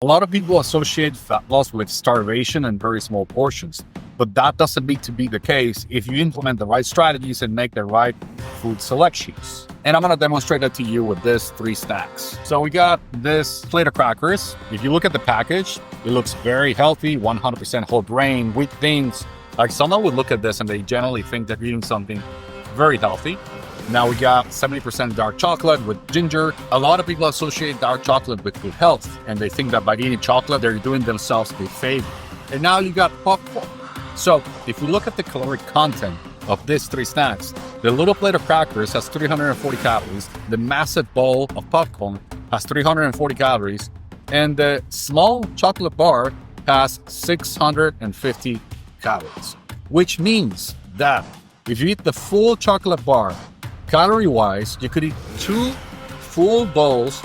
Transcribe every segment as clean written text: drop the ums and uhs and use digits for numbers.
A lot of people associate fat loss with starvation and very small portions, but that doesn't need to be the case if you implement the right strategies and make the right food selections. And I'm going to demonstrate that to you with these 3 snacks. So we got this plate of crackers. If you look at the package, it looks very healthy, 100% whole grain, wheat things. Like someone would look at this and they generally think they're eating something very healthy. Now we got 70% dark chocolate with ginger. A lot of people associate dark chocolate with good health, and they think that by eating chocolate, they're doing themselves a favor. And now you got popcorn. So if you look at the caloric content of these 3 snacks, the little plate of crackers has 340 calories, the massive bowl of popcorn has 340 calories, and the small chocolate bar has 650 calories, which means that if you eat the full chocolate bar, calorie-wise, you could eat 2 full bowls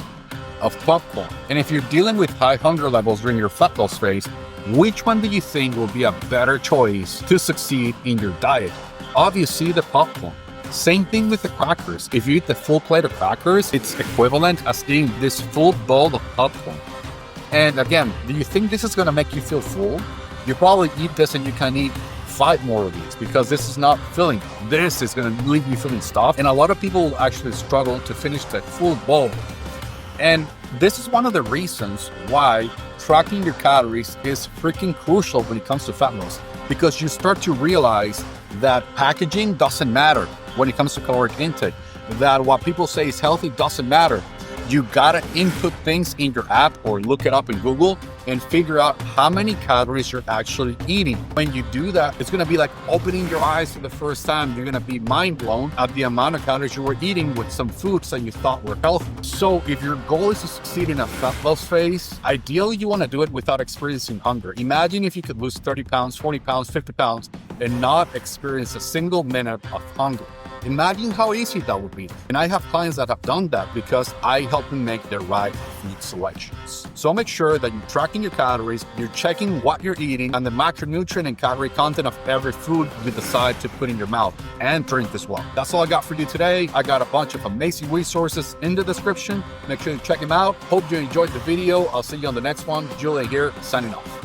of popcorn. And if you're dealing with high hunger levels during your fat loss phase, which one do you think will be a better choice to succeed in your diet? Obviously, the popcorn. Same thing with the crackers. If you eat the full plate of crackers, it's equivalent as eating this full bowl of popcorn. And again, do you think this is going to make you feel full? You probably eat this and you can eat 5 more of these because this is not filling. This is going to leave you feeling stuffed. And a lot of people actually struggle to finish the full bowl. And this is one of the reasons why tracking your calories is freaking crucial when it comes to fat loss, because you start to realize that packaging doesn't matter when it comes to caloric intake, that what people say is healthy doesn't matter. You gotta input things in your app or look it up in Google and figure out how many calories you're actually eating. When you do that, it's gonna be like opening your eyes for the first time. You're gonna be mind blown at the amount of calories you were eating with some foods that you thought were healthy. So if your goal is to succeed in a fat loss phase, ideally you wanna do it without experiencing hunger. Imagine if you could lose 30 pounds, 40 pounds, 50 pounds, and not experience a single minute of hunger. Imagine how easy that would be. And I have clients that have done that because I help them make the right food selections. So make sure that you're tracking your calories, you're checking what you're eating, and the macronutrient and calorie content of every food you decide to put in your mouth, and drink as well. That's all I got for you today. I got a bunch of amazing resources in the description. Make sure you check them out. Hope you enjoyed the video. I'll see you on the next one. Julian here, signing off.